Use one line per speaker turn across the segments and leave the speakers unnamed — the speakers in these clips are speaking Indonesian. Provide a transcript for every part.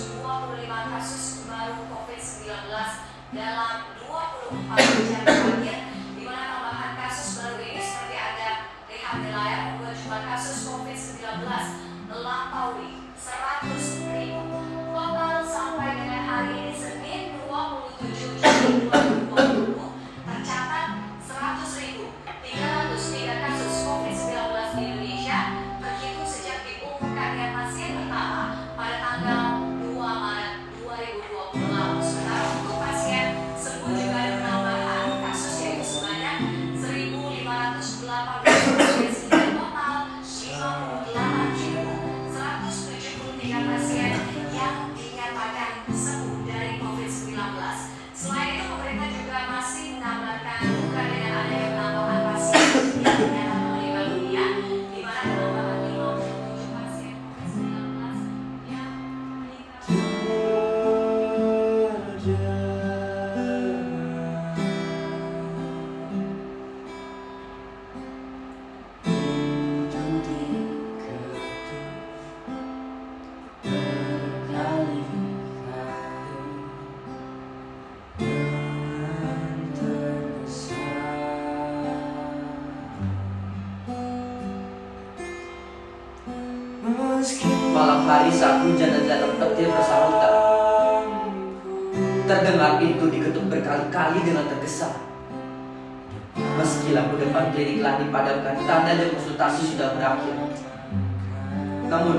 225 kasus baru COVID-19 dalam 24 jam terakhir, di mana tambahan kasus baru ini seperti ada lihat wilayah membuat jumlah kasus COVID-19 melampaui 100.000. Total sampai dengan hari ini Senin 27 Juli 2020 tercatat 100.303 kasus COVID-19 di Indonesia, terhitung sejak diumumkannya pasien pertama pada tanggal 2 Maret 2020 lalu. Sementara untuk pasien sembuh juga ada penambahan kasus yaitu sebanyak 1.518 kasus sehingga total 58.173 pasien yang dinyatakan sembuh dari COVID-19. Selain itu, pemerintah juga masih mengabarkan bukan dengan adanya penambahan pasien yang dinyatakan meninggal dunia, di mana penambahan 57 pasien COVID-19 yang meninggal.
Malam hari saat hujan dan datang petir bersahutan, terdengar pintu diketuk berkali-kali dengan tergesa. Meski lampu depan klinik telah dipadamkan, tanda dan konsultasi sudah berakhir. Namun,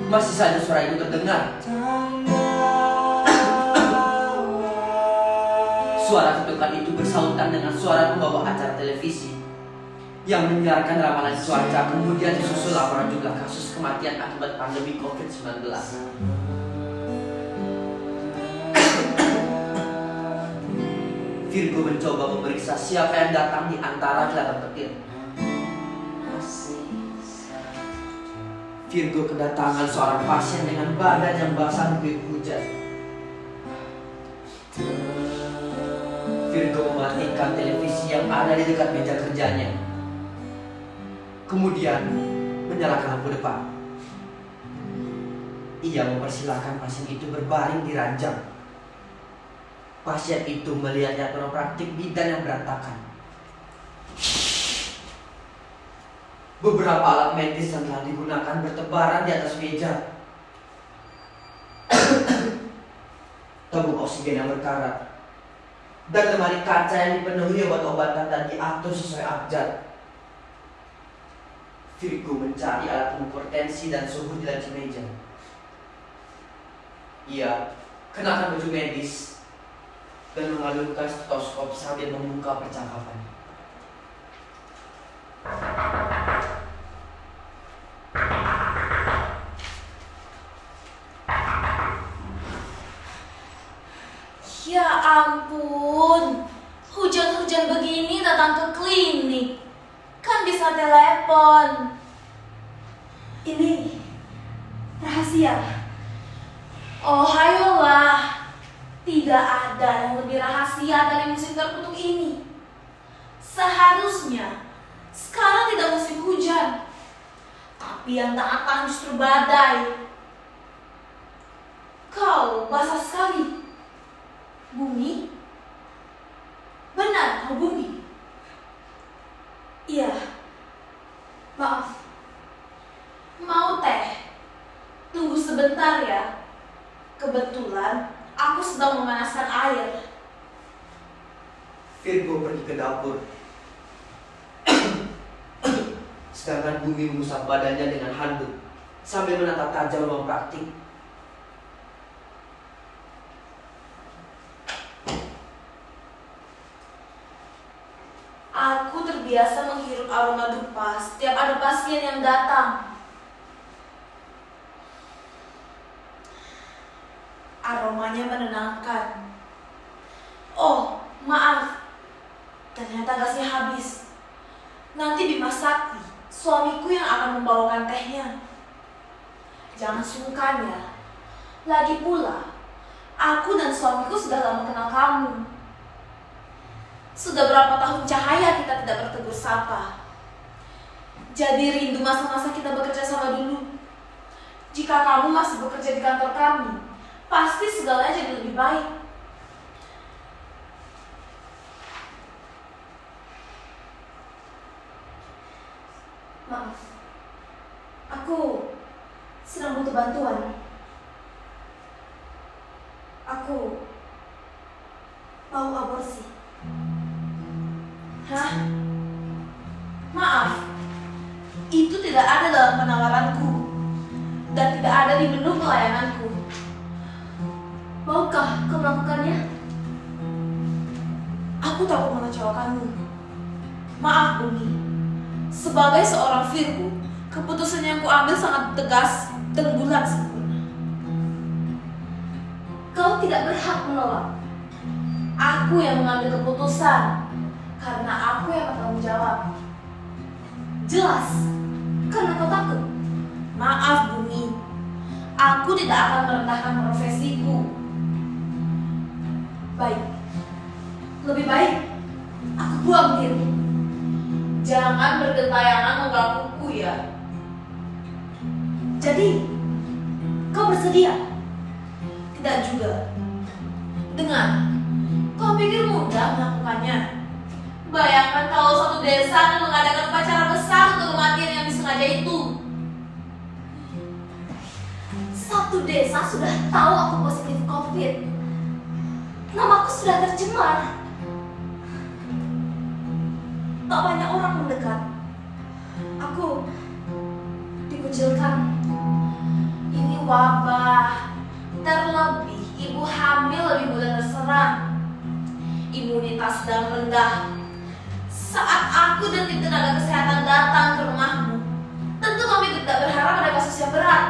masih saja suara itu terdengar. Suara ketukan itu bersahutan dengan suara pembawa acara televisi yang menyiarkan ramalan cuaca, kemudian disusul laporan jumlah kasus kematian akibat pandemi COVID-19. Virgo mencoba memeriksa siapa yang datang di antara kilatan petir. Virgo kedatangan seorang pasien dengan badan yang basah diguyur hujan. Virgo mematikan televisi yang ada di dekat meja kerjanya. Kemudian menyalakan lampu depan. Ia mempersilahkan pasien itu berbaring di ranjang. Pasien itu melihatnya praktik bidan yang berantakan. Beberapa alat medis yang telah digunakan bertebaran di atas meja. Tabung oksigen yang berkarat dan lemari kaca yang dipenuhi obat-obatan dan diatur sesuai abjad. Virgo mencari alat pengukur tensi dan suhu di laci meja. Ia kenakan baju medis dan mengalunkan stetoskop sambil membuka percakapan.
Ya ampun, hujan-hujan begini datang ke klinik. Kan bisa telepon. Ini rahasia. Oh hayolah, tidak ada yang lebih rahasia dari musim terkutuk ini. Seharusnya sekarang tidak musim hujan, tapi yang datang justru badai. Kau basah sekali. Bumi? Benar kau bumi? Iya, maaf. Mau teh? Tunggu sebentar ya. Kebetulan aku sedang memanaskan air.
Virgo pergi ke dapur. Sedangkan Bumi mengusap badannya dengan handuk sambil menatap tajam ruang praktik.
Aku terbiasa menghirup aroma dupa setiap ada pasien yang datang. Aromanya menenangkan. Oh, maaf. Ternyata gasnya habis. Nanti Bima Sakti, suamiku yang akan membawakan tehnya. Jangan sungkan ya. Lagi pula, aku dan suamiku sudah lama kenal kamu. Sudah berapa tahun cahaya kita tidak bertegur sapa. Jadi rindu masa-masa kita bekerja sama dulu. Jika kamu masih bekerja di kantor kami, pasti segalanya jadi lebih baik. Maaf, aku sedang butuh bantuan. Aku mau aborsi. Hah? Maaf, itu tidak ada dalam penawaranku dan tidak ada di menu pelayananku. Maukah kau melakukannya? Aku takut mengecewakanmu. Maaf, Bumi. Sebagai seorang Virgo, keputusan yang kuambil sangat tegas dan bulat sempurna. Kau tidak berhak menolak. Aku yang mengambil keputusan karena aku yang bertanggung jawab. Jelas, karena kau takut. Maaf, Bumi. Aku tidak akan merendahkan profesiku. Baik. Lebih baik aku buang diri. Jangan bergentayangan menggangguku ya. Jadi, kau bersedia? Tidak juga. Dengar, kau pikir mudah melakukannya? Bayangkan kalau satu desa akan mengadakan upacara besar untuk kematian yang disengaja itu. Satu desa sudah tahu aku positif COVID. Namaku sudah tercemar. Tak banyak orang mendekat. Aku dikucilkan. Ini wabah. Terlebih ibu hamil lebih mudah terserang. Imunitas sedang rendah. Saat aku dan tim tenaga kesehatan datang ke rumahmu, tentu kami tidak berharap ada kasus yang berat.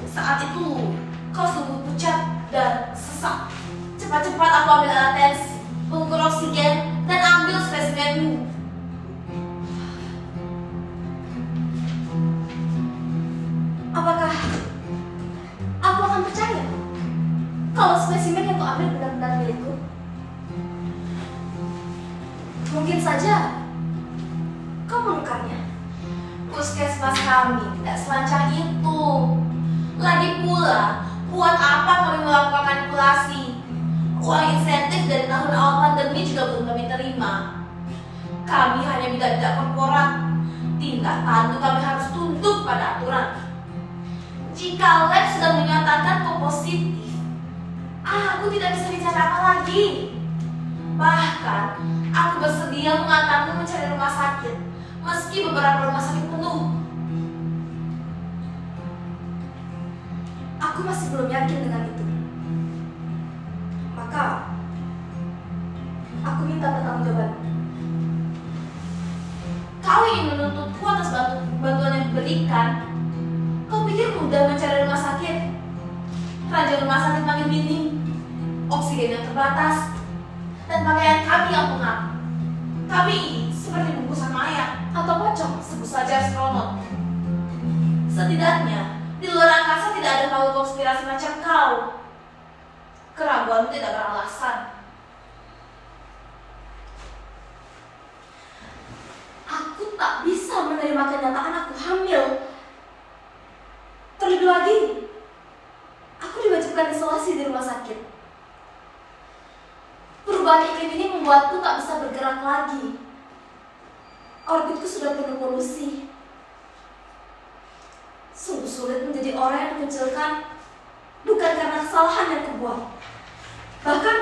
Saat itu kau sungguh pucat dan sesak. Cepat-cepat aku ambil alat tensi, mengukur oksigen, dan ambil spesimenmu. Apakah aku akan percaya kalau spesimen yang kau ambil benar-benar milikku? Mungkin saja kau menukarnya. Puskesmas kami tidak selancang itu. Lagi pula, buat apa kami melakukan manipulasi? Uang insentif dari tahun awal pandemi juga belum kami terima. Kami hanya bidak-bidak korporat. Tindak tanduk kami harus tunduk pada aturan. Jika lab sudah menyatakan kau positif, aku tidak bisa bicara apa lagi. Bahkan, aku bersedia mengantarmu mencari rumah sakit, meski beberapa rumah sakit penuh. Aku masih belum yakin dengan itu. Maka, aku minta pertanggungjawaban. Kau ingin menuntutku atas bantuan yang diberikan? Kau pikir mudah mencari rumah sakit? Ranjang rumah sakit makin minim, oksigen yang terbatas, dan pakaian kami yang pengap. Kami seperti bungkusan mayat atau pocong, sebut saja astronot. Setidaknya, di luar angkasa tidak ada makhluk konspirasi macam kau. Keraguanmu tidak beralasan. Aku tak bisa menerima kenyataan aku hamil. Terlebih lagi, aku diwajibkan isolasi di rumah sakit. Perubahan iklim ini membuatku tak bisa bergerak lagi. Orbitku sudah penuh polusi. Sungguh sulit menjadi orang yang dikucilkan, bukan karena kesalahan yang kubuat. Bahkan,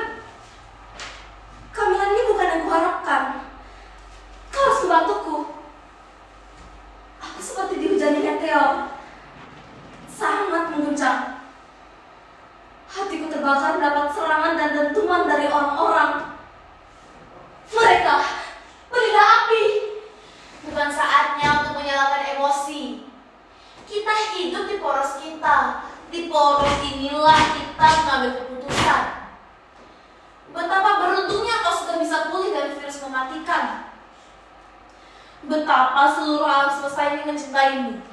kehamilan ini bukan yang kuharapkan. Kau harus membantuku. Aku seperti dihujani meteor. Sangat mengguncang. Hatiku terbakar mendapat serangan dan dentuman dari orang-orang. Mereka berilah api. Bukan saatnya untuk menyalakan emosi. Kita hidup di poros kita. Di poros inilah kita mengambil keputusan. Betapa beruntungnya kau sudah bisa pulih dari virus mematikan. Betapa seluruh alam semesta ini mencintaimu.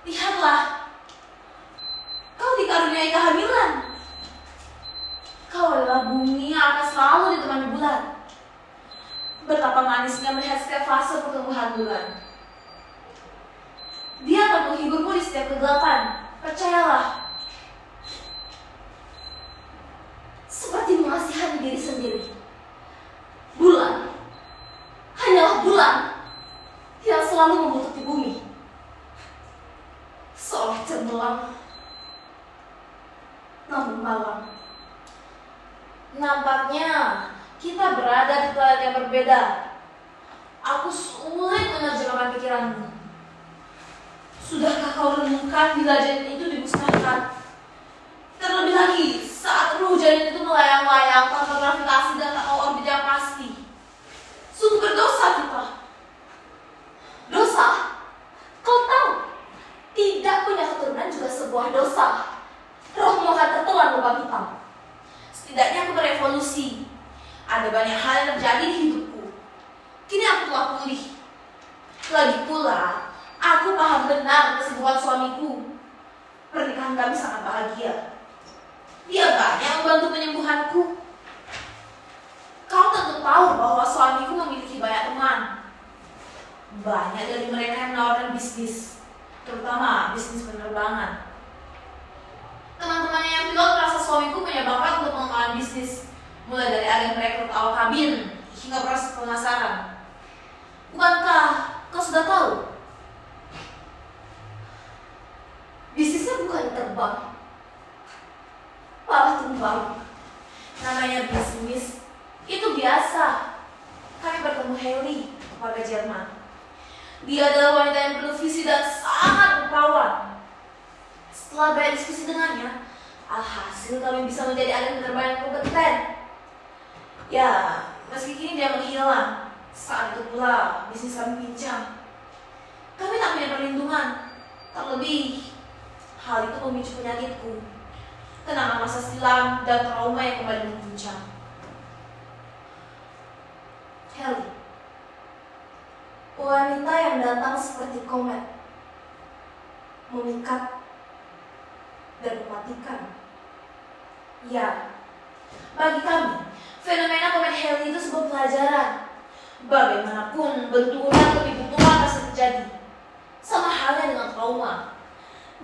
Lihatlah, kau dikaruniai kehamilan. Kau adalah bumi yang akan selalu ditemani bulan. Betapa manisnya melihat setiap fase pertumbuhan bulan. Dia akan menghiburmu di setiap kegelapan. Percayalah. Seperti mengasihani diri sendiri. Bulan hanyalah bulan yang selalu membutuhkan bumi. Seolah cemerlang, namun malam. Nampaknya kita berada di planet yang berbeda. Aku sulit menerjemahkan pikiranmu. Sudahkah kau renungkan bila janin itu dimusnahkan? Terlebih lagi saat ruh janin itu melayang-layang tanpa gravitasi dan tak tahu orbit yang pasti. Sungguh berdosa kita. Dosa? Kau tahu, tidak punya keturunan juga sebuah dosa. Rohmu akan tertelan lubang hitam. Setidaknya aku berevolusi. Ada banyak hal yang terjadi di hidupku. Kini aku telah pulih. Lagi pula, aku paham benar kesibukan suamiku. Pernikahan kami sangat bahagia. Dia banyak membantu penyembuhanku. Kau tentu tahu bahwa suamiku memiliki banyak teman. Banyak dari mereka yang menawarkan bisnis, terutama bisnis penerbangan. Teman-temannya yang pilot merasa suamiku punya bakat untuk mengembangkan bisnis, mulai dari agen rekrut awak kabin hingga proses pemasaran. Bukankah kau sudah tahu? Bisnisnya bukan terbang, malah tumbang. Namanya bisnis itu biasa. Kami bertemu Haley, warga Jerman. Dia adalah wanita yang penuh visi dan sangat rupawan. Setelah banyak diskusi dengannya, alhasil kami bisa menjadi agen penerbangan yang kompeten. Ya, meski kini dia menghilang, saat itu pula bisnis kami pincang. Kami tak punya perlindungan. Terlebih, hal itu memicu penyakitku, kenangan masa silam dan trauma yang kembali mengguncang. Haley, wanita yang datang seperti komet, memikat dan mematikan. Ya, bagi kami, fenomena komet Haley itu sebuah pelajaran. Bagaimanapun benturan lebih benturan pasti terjadi. Sama halnya dengan trauma.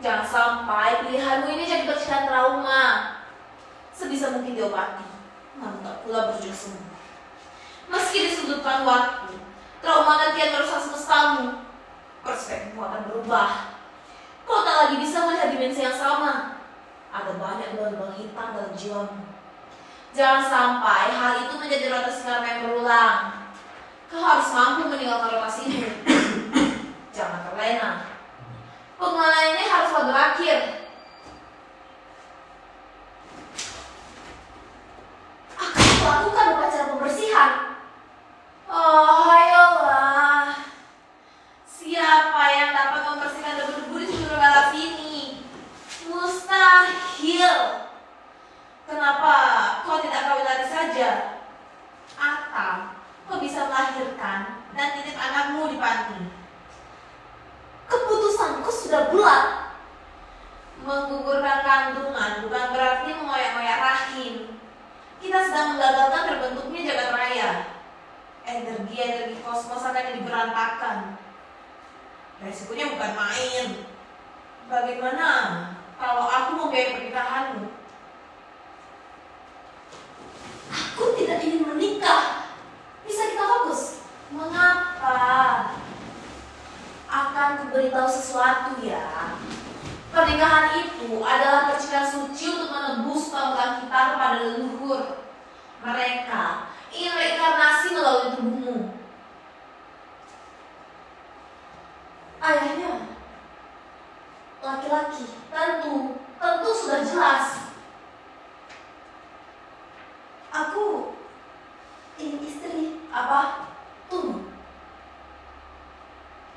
Jangan sampai pilihanmu ini jadi percikan trauma. Sebisa mungkin diobati, namun tak pula berujung sembuh. Meski di sudut pandangku, trauma dan kian merusak semestamu, perspektifmu akan berubah. Kau tak lagi bisa melihat dimensi yang sama. Ada banyak lubang hitam dalam jiwamu. Jangan sampai hal itu menjadi rotasi karma yang berulang. Kau harus mampu meninggalkan rotasi itu. Jangan terlena. Pengenalan ini haruslah berakhir. Akan melakukan upacara pembersihan. Oh, ayolah. Siapa yang dapat membersihkan debu-debu di seluruh galaksi ini? Mustahil. Kenapa kau tidak kawin lagi saja? Atau kau bisa melahirkan dan titip anakmu di panti? Keputusanku sudah bulat. Menggugurkan kandungan bukan berarti mengoyak-ngoyak rahim. Kita sedang menggagalkan terbentuknya jagat raya. Energi kosmos akan jadi berantakan. Resikonya bukan main. Bagaimana kalau aku membiayai pernikahanmu? Aku tidak ingin menikah. Bisa kita fokus? Mengapa? Akan kuberitahu sesuatu ya. Pernikahan itu adalah percikan suci untuk menebus tautan kita kepada leluhur. Mereka ingin reinkarnasi melalui tubuhmu. Ayahnya laki-laki, tentu sudah jelas. Aku ingin istri apa? Tunggu.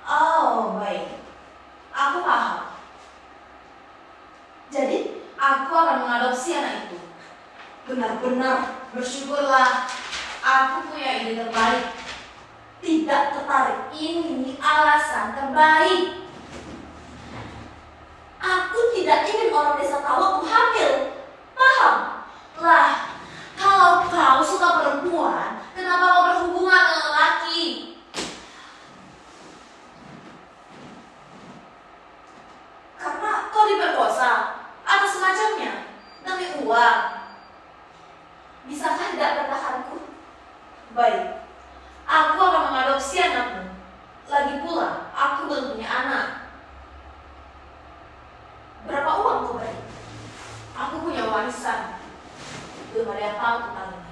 Oh, baik. Aku paham. Jadi, aku akan mengadopsi anak itu. Benar-benar bersyukurlah. Aku punya ide terbaik. Tidak tertarik. Ini alasan terbaik. Aku tidak ingin orang desa tahu aku hamil. Paham? Lah, kalau kau suka perempuan, kenapa kau berhubungan dengan laki? Baik, aku akan mengadopsi anakmu. Lagi pula, aku belum punya anak. Berapa uang kau beri? Aku punya warisan. Belum ada yang tahu tentang ini.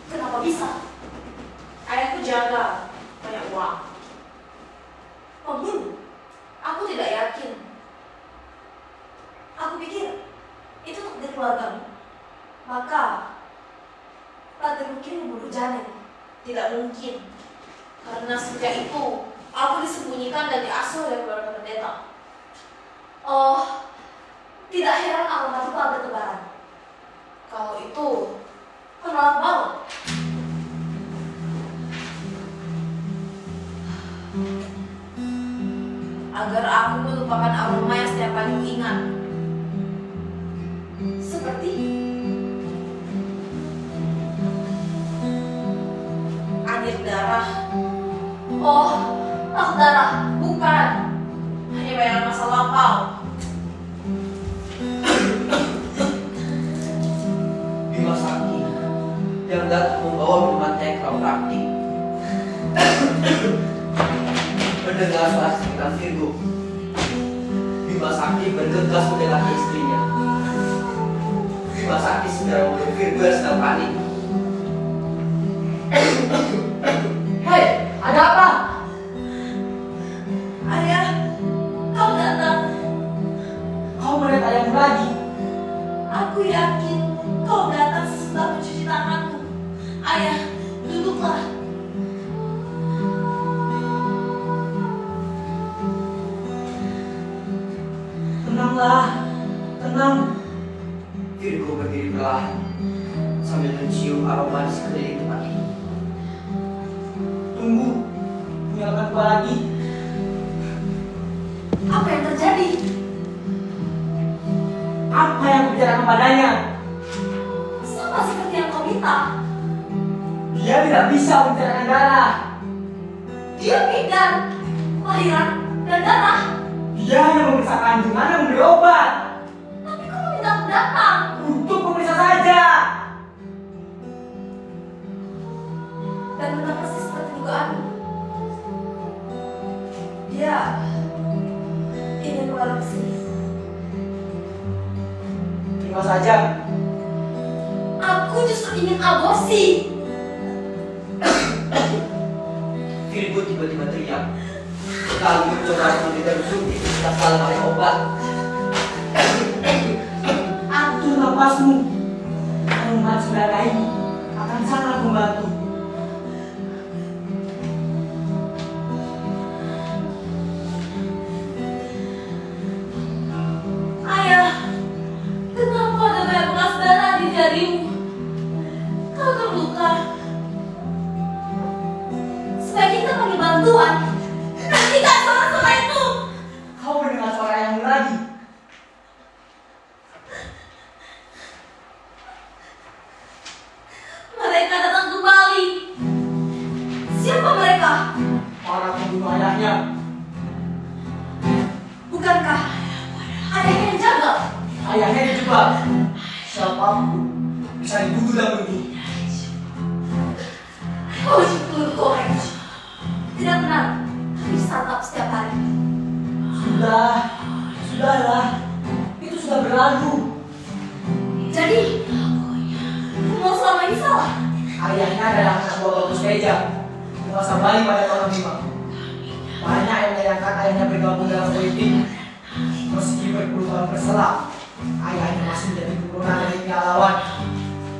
Kenapa bisa? Ayahku jaga banyak uang. Pembunuh? Aku tidak yakin. Aku pikir itu takdir keluargamu. Maka takdir mungkin membunuh Janet. Tidak mungkin. Karena sejak itu aku disembunyikan dan diasuh oleh keluarga pendeta. Oh, tidak heran alamat itu bertebaran. Kalau itu penolak banget. Agar aku melupakan aroma yang setiap kali ingat. Seperti air darah. Oh, tak darah, bukan. Hanya bayangan masa lampau.
Bima Sakti yang datang membawa minuman teh praktik. Mendengar suara sekitar Virgo, Bima Sakti bergegas mendekati istrinya. Bima Sakti segera memeluk Virgo yang sedang panik.
Hei, ada apa?
Ayah, kau datang.
Kau melihat ayahmu lagi?
Aku yakin kau datang sesudah mencuci tanganmu. Ayah, duduklah.
Tenanglah, tenang.
Virgo berdiri perlahan sambil mencium aroma di sekeliling tempat itu.
Tunggu, nyalakan gua lagi.
Apa yang terjadi?
Apa yang kubicarakan padanya?
Sama seperti yang kau minta.
Dia tidak bisa membicarakan darah.
Dia bidan, lahiran, dan darah.
Dia hanya memeriksa kandungan dan memberi obat.
Tapi kau meminta aku datang.
Untuk memeriksa saja.
Dan benar persis seperti dugaanmu. Dia ingin mengadopsi.
Terima saja.
Aku justru ingin aborsi.
Virgo tiba-tiba teriak. Lalu mencoba memberikan suntik setelah salah pakai obat.
Atur napasmu. Kandungan saudara ini akan sangat membantu.
Ayah, kenapa ada banyak bekas darah di jarimu? Kau terluka. Sebaiknya kita panggil bantuan. Hentikan suara-suara itu.
Kau mendengar suara ayahmu lagi?
Mereka datang kembali. Siapa mereka?
Para pembunuh ayahnya.
Bukankah ayahnya yang jaga?
Ayahnya dijebak. Siapapun bisa dibunuh dan bunuh.
Oh, telur goreng. Tidak benar. Disantap setiap hari.
Sudahlah. Itu sudah berlalu.
Jadi, kamu selama ini salah.
Ayahnya adalah anak buah Bagus Teja. Menguasai Bali pada tahun 5. Banyak yang menyayangkan ayahnya bergabung dalam politik. Meski berpuluh tahun berselang, ayahnya masih menjadi keturunan dari pahlawan.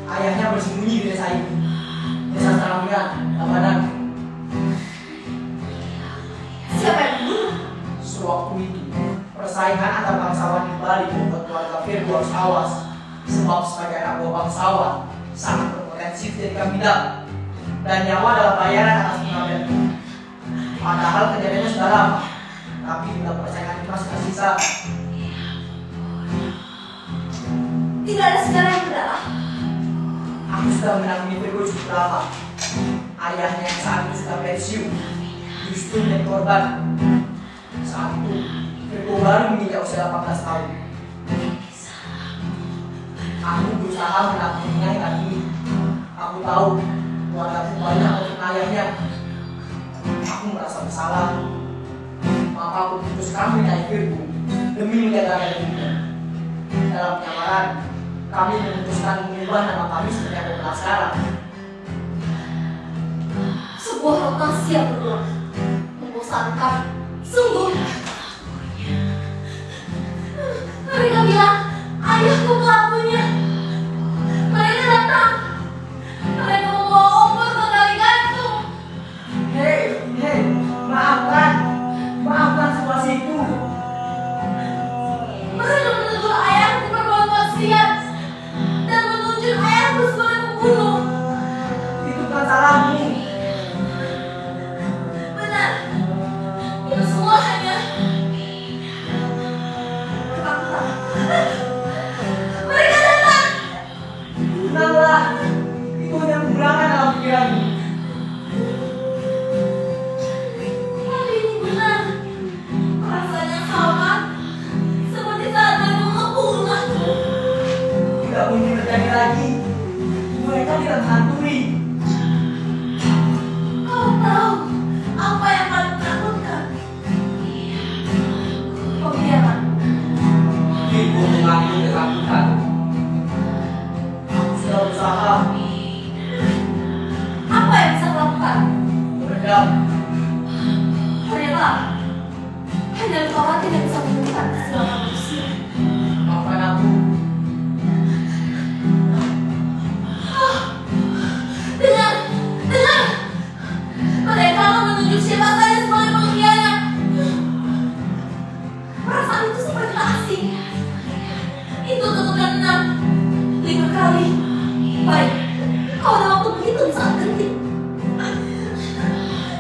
Ayahnya bersembunyi di desa ini. Desa Tarangan, Tabanan.
Siapa yang membunuh?
Sewaktu itu, persaingan antar bangsawan di Bali membuat keluarga Virgo harus awas. Sebab sebagai anak buah bangsawan, sangat berpotensi dijadikan bidak. Dan nyawa adalah bayaran atas pengabdian. Padahal kejadiannya sudah lama, tapi bila persaingan itu masih tersisa.
Tidak ada sejarah yang berdarah.
Aku sudah menangani Virgo cukup lama. Ayahnya yang saat itu sudah pensiun, justru menjadi korban. Saat itu, Virgo baru menginjak usia 18 tahun. Aku berusaha menampilkannya hari ini. Aku tahu keluargaku banyak untuk ayahnya. Aku merasa bersalah. Maka aku putuskan menikahi Virgo demi menjaga dirinya. Dalam penyamaran, kami memutuskan mengubah nama kami seperti yang kenal sekarang.
Sebuah lokasi yang berulang, membosankan, sungguh. Mereka bilang, ayahku pelakunya. Mereka datang. Mereka membawa obor kembali gantung.
Hei, maafkan situasi itu.
Mereka menegur ayahku berbuat maksiat dan menunjuk ayahku sebagai pembunuh.
Itu bukan salahmu.
Benar, itu semua hanya ketakutan. Mereka datang.
Tenanglah, itu hanya kekurangan dalam pikiranmu.
Tapi ini benar. Perasaan yang sama seperti saat mereka mengepung rumahku.
Tidak mungkin terjadi lagi. Mereka tidak menghantui.
Kau tahu apa yang paling menakutkan? Pembiaran.
Virgo mengaku ketakutan.
Aku sudah berusaha
Apa yang bisa kau lakukan?
meredam.
Ternyata hanya khawatir yang bisa menemukan keselamatan manusia.
Maafkan aku.
Dengar. Mereka mau menunjuk siapa saja sebagai pengkhianat. Perasaan itu seperti tak asing. Itu tutukan 5 kali. Baik, kau ada waktu menghitung saat genting.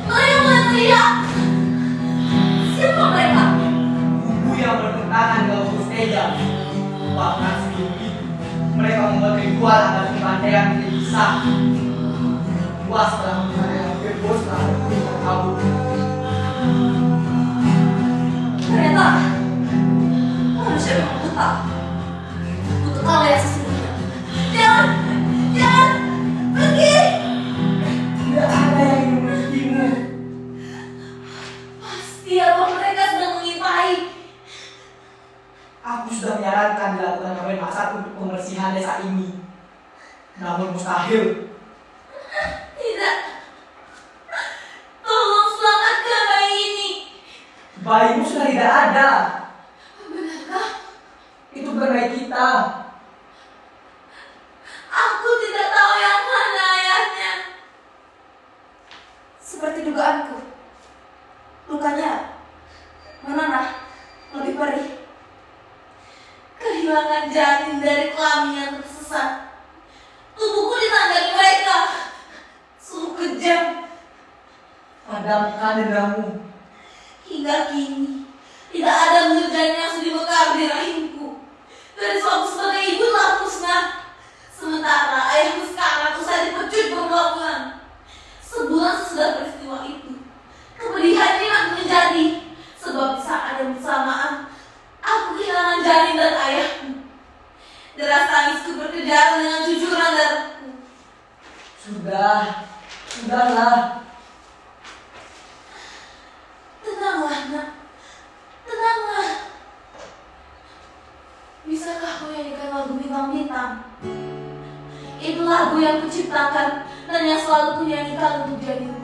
Mereka mulai teriak. Siapa mereka?
Kubu yang bertentangan dengan Urus Teja. Bahkan sebelum itu, mereka membuat ritual agar pembantaian menjadi sah. Puas setelah mengenai Virgo setelah berkulit kabur.
Ternyata manusia memang buta. Untuk hal yang sesungguhnya. Jangan pergi.
Tidak ada yang ingin memilikimu.
Pasti apa mereka sedang mengintai.
Aku sudah menyarankan dilakukan kawin masal untuk pembersihan desa ini. Namun mustahil.
Tidak. Tolong selamatkan bayi ini.
Bayimu sudah tidak ada.
Benarkah?
Itu bukan bayi kita.
Aku tidak tahu yang mana ayahnya. Seperti dugaanku. Lukanya menanah lebih perih. Kehilangan janin dari kelamin yang tersesat. Tubuhku ditandai mereka. Sungguh kejam.
Padamkan dendamu.
Hingga kini tidak ada bulir janin yang sudah mekar di rahimku. Dari suatu sebagai ibu telah musnah. Sementara ayahku sekarang usai dipecut berbulan-bulan. Sebulan sesudah peristiwa itu, kepedihan ini makin menjadi. Sebab di saat yang bersamaan aku kehilangan janin dan ayahku. Deras tangisku berkejaran dengan cucuran darahku.
Sudahlah.
Tenanglah, nak. Tenanglah. Bisakah kau nyanyikan lagu bintang-bintang? Itu lagu yang kuciptakan dan yang selalu kunyanyikan untuk janinku.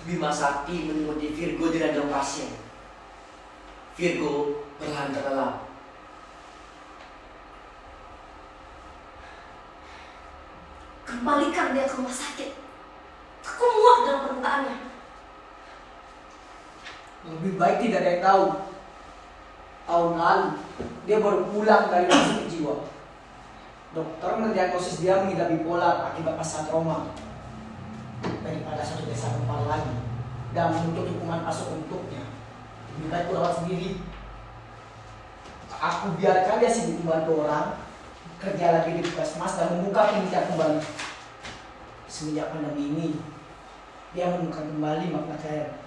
Bima Sakti menyelimuti Virgo dengan jam pasien. Virgo perlahan terlelap.
Kembalikan dia ke rumah sakit. Aku muak dengan permintaannya.
Lebih baik tidak ada yang tahu. Tahun lalu, dia baru pulang dari rumah sakit jiwa. Dokter mendiagnosis dia mengidap bipolar akibat pasca trauma. Daripada satu desa kepala lagi dan menuntut hukuman pasok untuknya, lebih baik aku rawat sendiri. Aku biarkan dia sibuk membantu orang, kerja lagi di puskesmas dan membuka penelitian kembali. Semenjak pandemi ini, dia menemukan kembali makna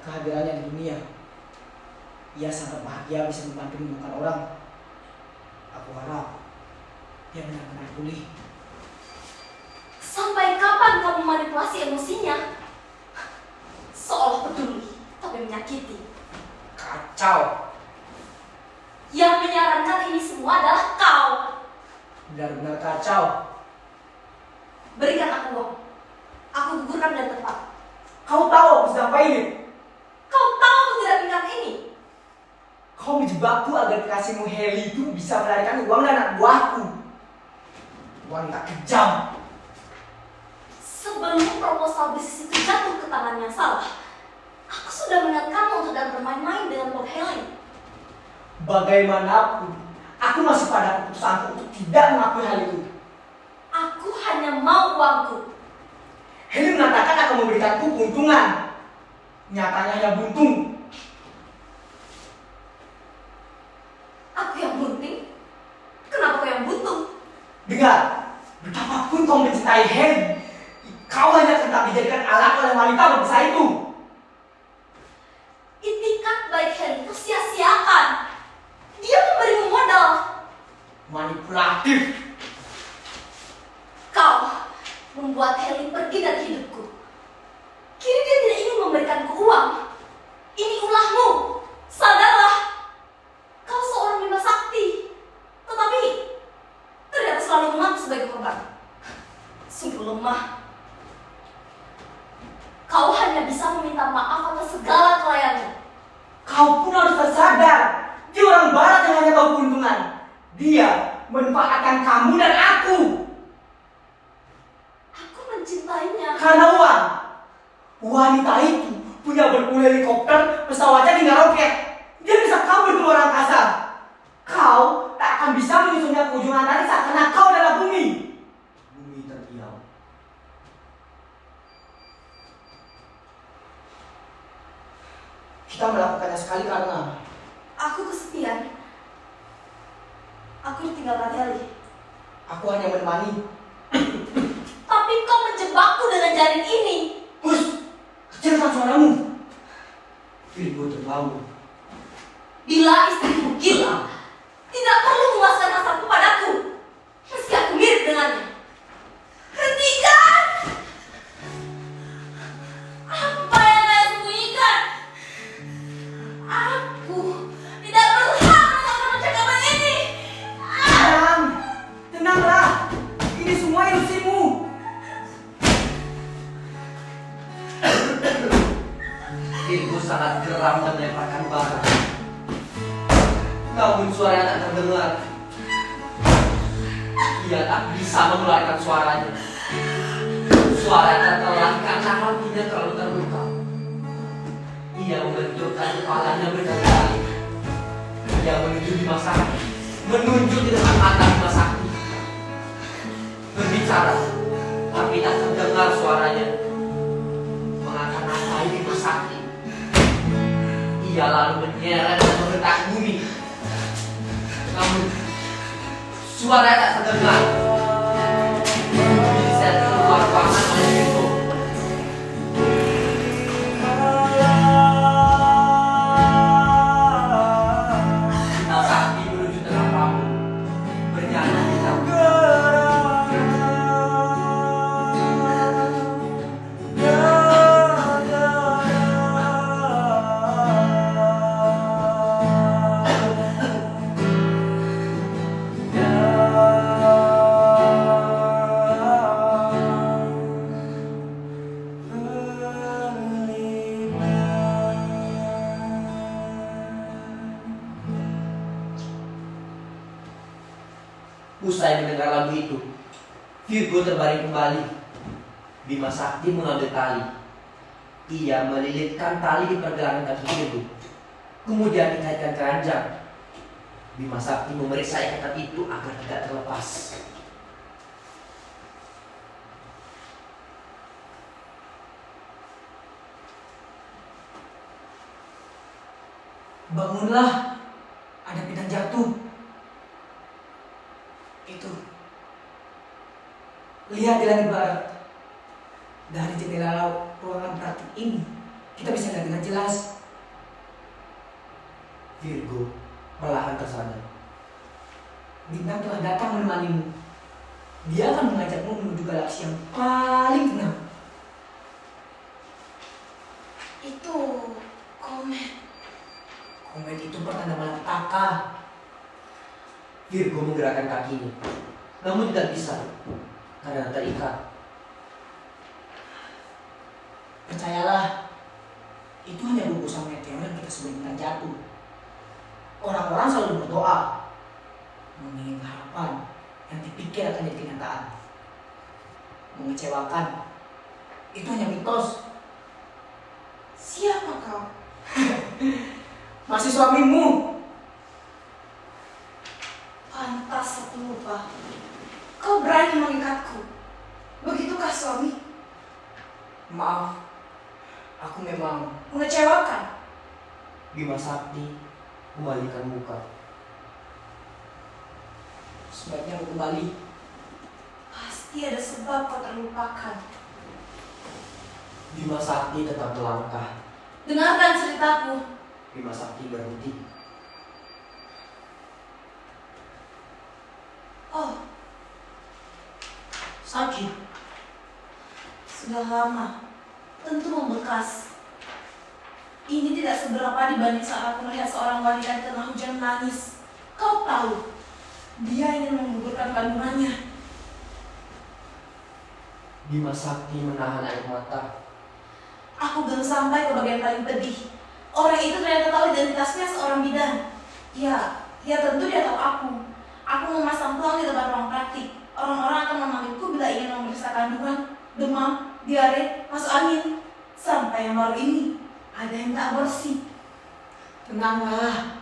kehadirannya di dunia. Ia sangat bahagia bisa membantu menemukan orang. Aku harap dia benar-benar pulih.
Sampai kapan kamu manipulasi emosinya? Seolah peduli, tapi menyakiti.
Kacau.
Yang menyarankan ini semua adalah kau.
Benar-benar kacau.
Berikan aku uang. Aku gugurkan dan tepat.
Kau tahu aku sedang pailit.
Kau tahu aku tidak ingat ini.
Kau menjebakku agar kekasihmu Heli itu bisa melarikan uang dan anak buahku. Wanita kejam.
Sebelum proposal bisnis itu jatuh ke tangan yang salah, aku sudah mengingatkanmu untuk tidak bermain-main dengan Lord Helen.
Bagaimanapun, aku masih pada keputusanku untuk tidak mengakui hal itu.
Aku hanya mau uangku.
Heli mengatakan akan memberikanku keuntungan. Nyatanya hanya buntung.
Aku yang bunting? Kenapa kau yang buntung?
Dengar, betapapun kau mencintai Heli, kau hanya tetap dijadikan alat oleh wanita berbisa itu.
Itikat baik Helen itu sia-siakan. Dia memberimu modal.
Manipulatif.
Kau membuat Helen pergi dari hidupku. Kini dia tidak ingin memberikanku uang. Ini ulahmu. Sadarlah. Kau seorang Bima Sakti. Tetapi ternyata selalu mengaku sebagai korban. Sungguh lemah. Kau hanya bisa meminta maaf atas segala kelainan.
Kau pun harus tersadar. Dia orang barat yang hanya tahu keuntungan. Dia memanfaatkan kamu dan aku.
Aku mencintainya.
Karena uang. Wanita itu punya berpuluh helikopter, pesawatnya tinggal roket. Dia bisa kabur ke luar angkasa. Kau tak akan bisa menyusunnya ke ujung antariksa karena kau adalah bumi.
Bumi terdiam.
Kita melakukannya sekali karena
Aku kesepian. Aku ditinggalkan Heli.
aku hanya menemani.
Tapi kau menjebakku dengan jaring ini.
Hus, kecilkan suaramu.
Virgo terlalu.
Bila istrimu gila, tidak perlu memuaskan rasaku padaku. Meski aku mirip dengannya. Hentikan! Apa yang kalian sembunyikan? Aku tidak berhak mendengar percakapan ini.
Tenang, tenanglah. Ini semua ilusimu.
Virgo sangat geram dan melemparkan barang. Namun suaranya tak terdengar. Ia tak bisa mengeluarkan suaranya. Suara tertelan karena hatinya terlalu terluka. Ia membenturkan kepalanya berkali-kali. Ia menuju Bima Sakti, menunjuk di depan mata Bima Sakti. Berbicara, tapi tak terdengar suaranya. Mengangkat Bima Sakti. Ia lalu menyeret dan membentak bumi. Namun, suara tak terdengar. Bisa keluar ruangan oleh Virgo. Bima Sakti menuju tengah panggung, bernyanyi di taman. Usai mendengar lagu itu, Virgo terbaring kembali. Bima Sakti mengambil tali. Ia melilitkan tali di pergelangan kaki Virgo, kemudian dikaitkan ke ranjang. Bima Sakti memeriksa ikatan itu agar tidak terlepas.
Bangunlah, ada pinang jatuh. Itu. Lihat di langit barat. Dari jendela ruangan praktik ini, kita bisa lihat dengan jelas.
Virgo perlahan tersadar.
Bintang telah datang menemanimu. Dia akan mengajakmu menuju galaksi yang paling tenang.
Itu komet.
Komet itu pertanda malapetaka.
Virgo menggerakkan kakinya, namun tidak bisa karena terikat.
Percayalah, itu hanya gugusan meteor yang kita sebut bintang jatuh. Orang-orang selalu berdoa, menginginkan harapan yang dipikir akan jadi kenyataan. Mengecewakan, itu hanya mitos.
Siapa kau?
Masih suamimu.
Pantas aku lupa. Kau berani mengikatku. Begitukah suami?
Maaf, aku memang
Mengecewakan.
Bima Sakti membalikan muka.
sebaiknya aku kembali.
Pasti ada sebab kau terlupakan.
Bima Sakti tetap melangkah.
Dengarkan ceritaku.
Bima Sakti berhenti.
Oh,
Sakit.
sudah lama. Tentu membekas. Ini tidak seberapa dibanding saat aku melihat seorang wanita di tengah hujan menangis. Kau tahu, dia ingin menggugurkan kandungannya.
Bima Sakti menahan air mata.
Aku belum sampai ke bagian paling pedih. Orang itu ternyata tahu identitasnya seorang bidan. Ya tentu dia tahu aku. Aku memasang pelang di depan ruang praktik. Orang-orang akan memanggilku bila ingin memeriksa kandungan, demam, diare, masuk angin. Sampai yang baru ini, ada yang tak aborsi.
Tenanglah.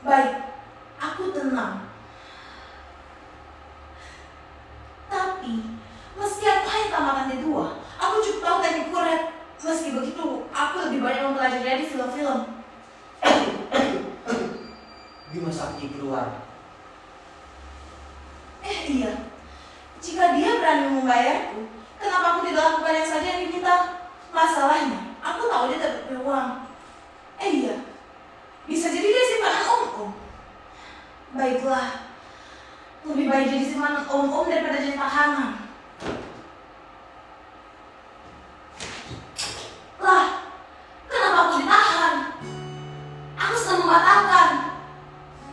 Baik, aku tenang. Tapi, meski aku hanya tamatan D2, aku cukup tahu teknik kuret. Meski begitu, aku lebih banyak mempelajarinya di film-film.
Bima Sakti keluar.
Iya, jika dia berani membayarku, kenapa aku tidak lakukan yang saja yang diminta? Masalahnya, aku tahu dia tidak punya uang. Iya, bisa jadi dia simpanan om-om. Baiklah, lebih baik jadi simpanan om-om daripada jadi tahanan. Lah, kenapa aku ditahan? Aku sudah membatalkan.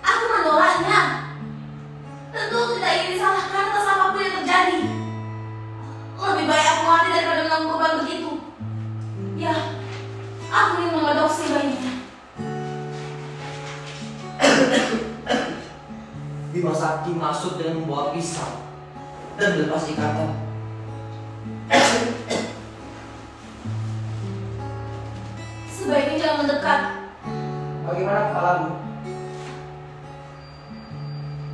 Aku menolaknya. Tentu aku tidak ingin disalahkan atas apapun yang terjadi. Lebih baik aku mati daripada menanggung beban begitu. Ya, aku ingin mengadopsi bayinya.
Bima Sakti masuk dengan membawa pisau dan melepas ikatan.
Sebaiknya jangan mendekat.
Bagaimana kepalamu?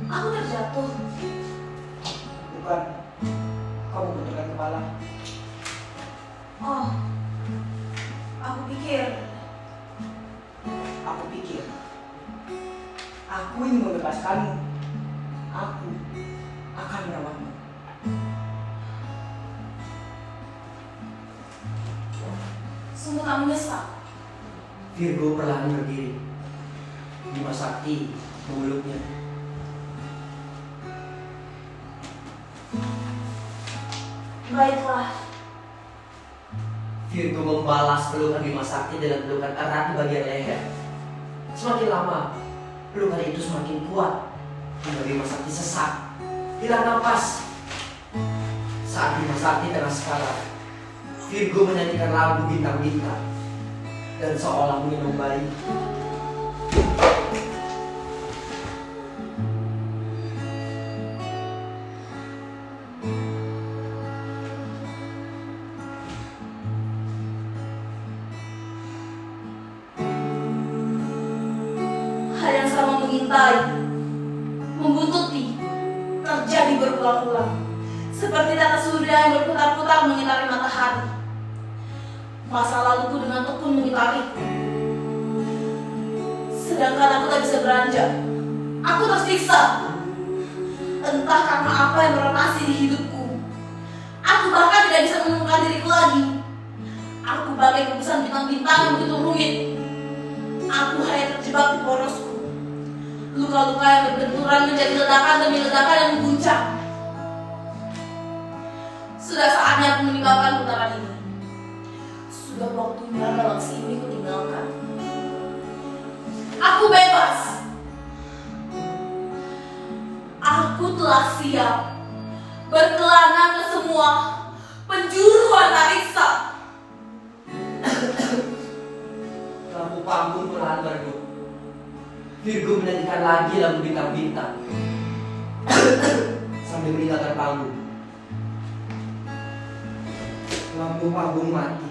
Aku terjatuh.
Bukan. Kau membutuhkan kepala.
Oh, aku pikir
Aku ingin membebaskanmu. Aku akan merawatmu.
sungguh tak menyesal.
Virgo perlahan berdiri. Bima Sakti memeluknya.
Baiklah,
Virgo membalas pelukan Bima Sakti dengan pelukan erat di bagian leher. Semakin lama, pelukan itu semakin kuat hingga Bima Sakti sesak, hilang napas. Saat Bima Sakti tengah sekarat, Virgo menyanyikan lagu bintang-bintang dan seolah mengenang bayi.
mengintai, membuntuti, terjadi berulang-ulang. Seperti tata surya yang berputar-putar mengitari matahari. Masa laluku dengan tekun mengitariku. Sedangkan aku tak bisa beranjak. Aku tersiksa. Entah karena apa yang meronasi di hidupku. Aku bahkan tidak bisa menemukan diriku lagi. Aku bagai gugusan bintang-bintang yang begitu rumit. Aku hanya terjebak di porosku. Luka-luka yang berbenturan menjadi ledakan demi ledakan yang mengguncang. Sudah saatnya aku meninggalkan putaran ini. Sudah waktunya galaksi ini kutinggalkan. Aku bebas. Aku telah siap berkelana ke semua penjuru antariksa.
Lampu panggung perlahan meredup. Virgo menyanyikan lagi lagu bintang-bintang sambil meninggalkan panggung. Lampu panggung mati.